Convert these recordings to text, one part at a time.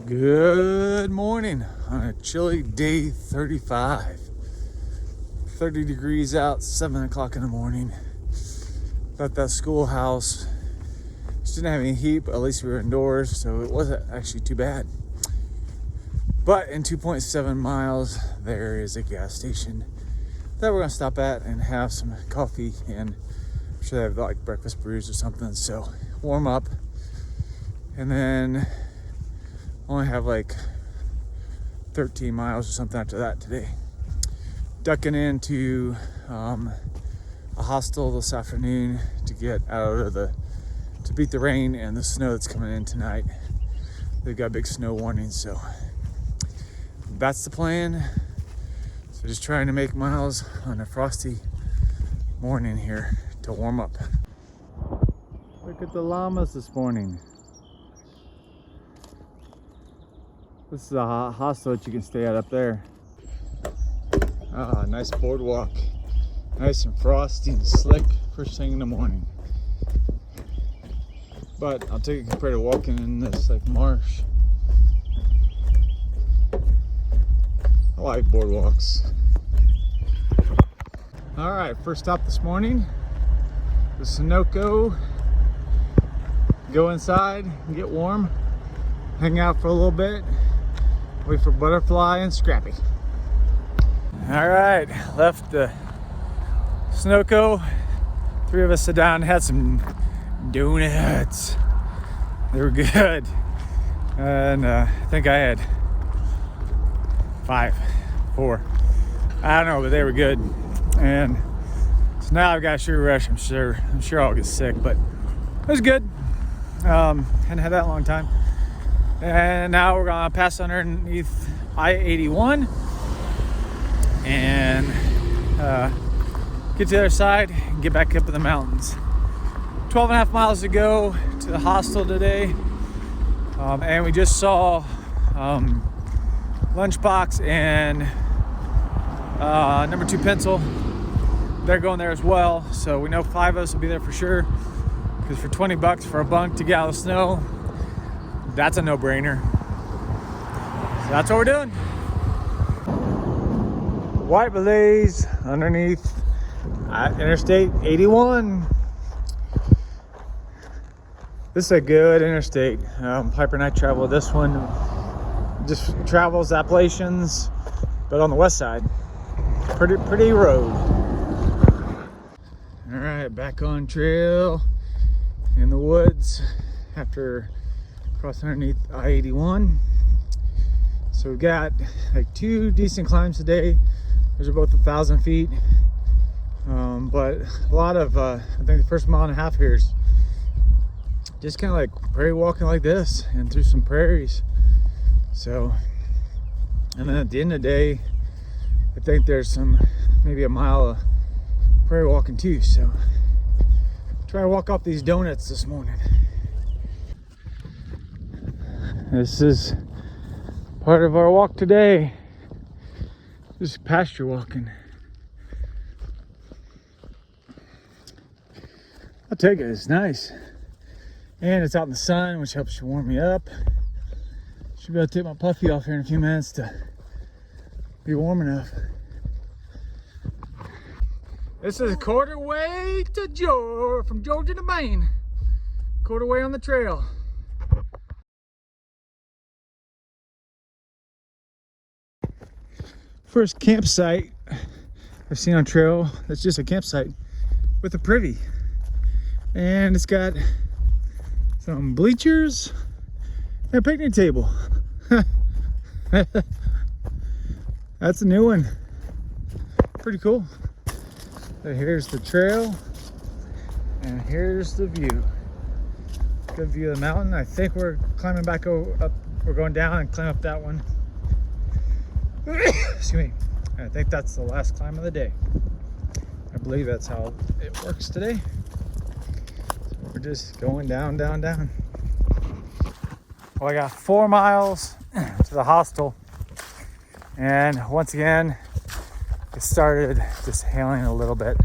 Good morning on a chilly day 35. 30 degrees out, 7 o'clock in the morning. At that schoolhouse, just didn't have any heat, but at least we were indoors, so it wasn't actually too bad. But in 2.7 miles, there is a gas station that we're gonna stop at and have some coffee, and I'm sure they have like breakfast brews or something, so warm up. And then only have like 13 miles or something after that today. Ducking into a hostel this afternoon to get out of to beat the rain and the snow that's coming in tonight. They've got big snow warnings, so that's the plan. So just trying to make miles on a frosty morning here to warm up. Look at the llamas this morning. This is a hostel that you can stay at up there. Ah, nice boardwalk. Nice and frosty and slick first thing in the morning. But I'll take it compared to walking in this like marsh. I like boardwalks. All right, first stop this morning, the Sunoco. Go inside and get warm, hang out for a little bit, wait for Butterfly and Scrappy. All right, left the Sunoco. Three of us sat down and had some donuts. They were good. And I think I had 4. I don't know, but they were good. And so now I've got a sugar rush. I'm sure I'll get sick, but it was good. Hadn't had that in a long time. And now we're gonna pass underneath I-81 and get to the other side and get back up in the mountains. 12.5 miles to go to the hostel today. And we just saw Lunchbox and number 2 Pencil. They're going there as well. So we know 5 of us will be there for sure. Because for $20 for a bunk to get out of the snow, that's a no-brainer. So that's what we're doing. White blaze underneath Interstate 81. This is a good interstate. Piper and I traveled this one. Just travels Appalachians, but on the west side. Pretty road. All right, back on trail in the woods after crossing underneath I-81. So we've got like 2 decent climbs today. Those are both 1,000 feet. But a lot of, I think the first 1.5 miles here is just kind of like prairie walking like this and through some prairies. So, and then at the end of the day, I think there's maybe a mile of prairie walking too. So try to walk off these donuts this morning. This is part of our walk today. Just pasture walking. I'll take it, it's nice. And it's out in the sun, which helps you warm me up. Should be able to take my puffy off here in a few minutes to be warm enough. This is a quarter way to from Georgia to Maine. Quarter way on the trail. First campsite I've seen on trail that's just a campsite with a privy. And it's got some bleachers and a picnic table. That's a new one. Pretty cool. So here's the trail and here's the view. Good view of the mountain. I think we're climbing back up. We're going down and climb up that one. Excuse me. I think that's the last climb of the day. I believe that's how it works today. So we're just going down, down, down. Well, I got 4 miles to the hostel. And once again, it started just hailing a little bit.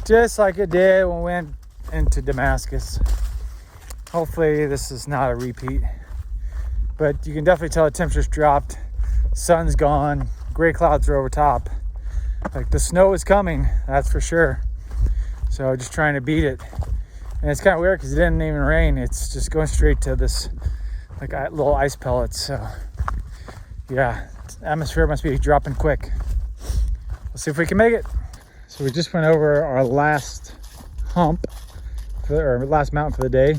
Just like it did when we went into Damascus. Hopefully this is not a repeat. but you can definitely tell the temperature's dropped. Sun's gone, gray clouds are over top. Like the snow is coming, that's for sure. So just trying to beat it. And it's kind of weird because it didn't even rain. It's just going straight to this like little ice pellets. So yeah, atmosphere must be dropping quick. We'll see if we can make it. So we just went over our last hump, or last mountain for the day.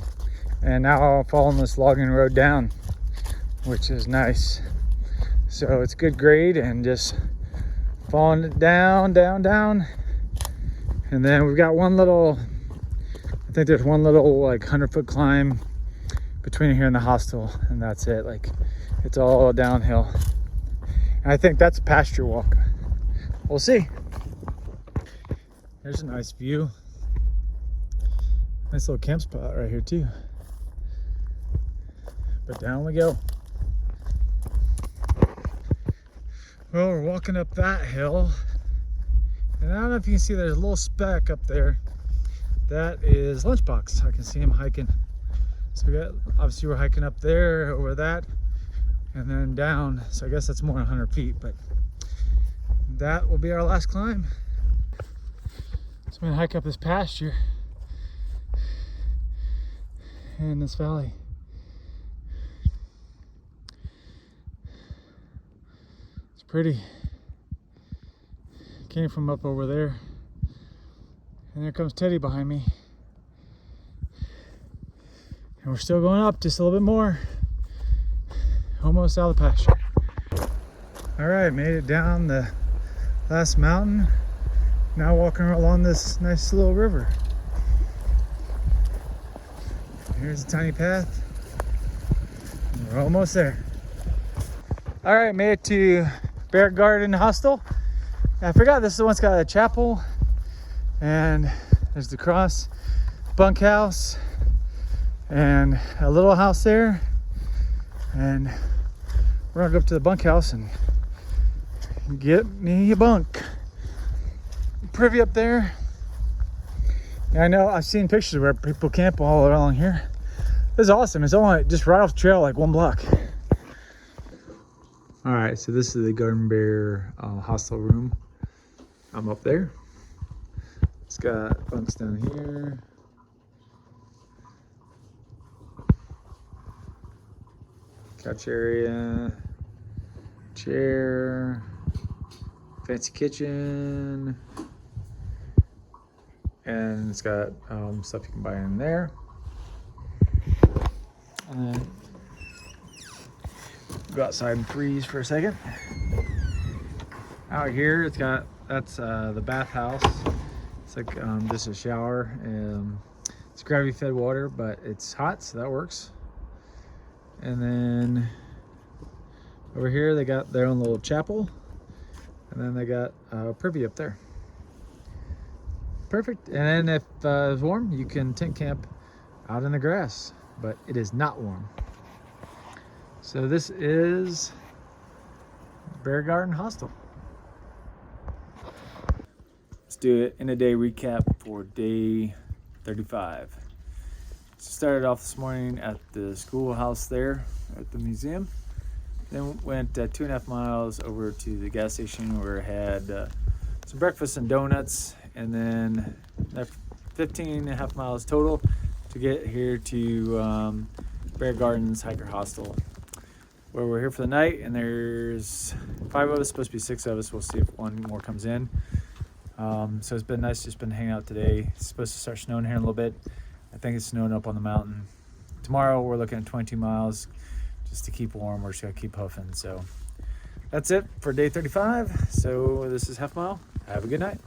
And now following this logging road down, which is nice. So it's good grade and just following it down, down, down. And then we've got one little, I think there's one little like 100-foot climb between here and the hostel, and that's it. Like it's all downhill. And I think that's a pasture walk. We'll see. There's a nice view. Nice little camp spot right here too. But down we go. Well, we're walking up that hill. And I don't know if you can see, there's a little speck up there. That is Lunchbox. I can see him hiking. So we got, obviously we're hiking up there, over that, and then down. So I guess that's more than 100 feet, but that will be our last climb. So I'm gonna hike up this pasture in this valley. It's pretty. Came from up over there, and there comes Teddy behind me, and we're still going up just a little bit more, almost out of the pasture. All right, made it down the last mountain. Now walking along this nice little river. Here's a tiny path. We're almost there. All right, made it to Bear Garden Hostel. I forgot this one's got a chapel, and there's the cross bunkhouse and a little house there. And we're gonna go up to the bunkhouse and get me a bunk. Privy up there. And I know I've seen pictures where people camp all along here. This is awesome. It's only just right off the trail, like 1 block. All right, so this is the Garden Bear hostel room. I'm up there. It's got bunks down here. Couch area, chair, fancy kitchen, and it's got stuff you can buy in there. And then go outside and freeze for a second. Out here, it's got, that's the bathhouse. It's like just a shower. It's gravity fed water, but it's hot, so that works. And then over here, they got their own little chapel. And then they got a privy up there. Perfect. And then if it's warm, you can tent camp out in the grass, but it is not warm. So this is Bear Garden Hostel. Let's do it in a day recap for day 35. So started off this morning at the schoolhouse there at the museum. Then went 2.5 miles over to the gas station where I had some breakfast and donuts, and then 15.5 miles total to get here to Bear Gardens Hiker Hostel, where we're here for the night. And there's 5 of us, supposed to be 6 of us. We'll see if one more comes in. So it's been nice, just been hanging out today. It's supposed to start snowing here in a little bit. I think it's snowing up on the mountain. Tomorrow we're looking at 22 miles just to keep warm. We're just gonna keep huffing. So that's it for day 35. So this is Half Mile. Have a good night.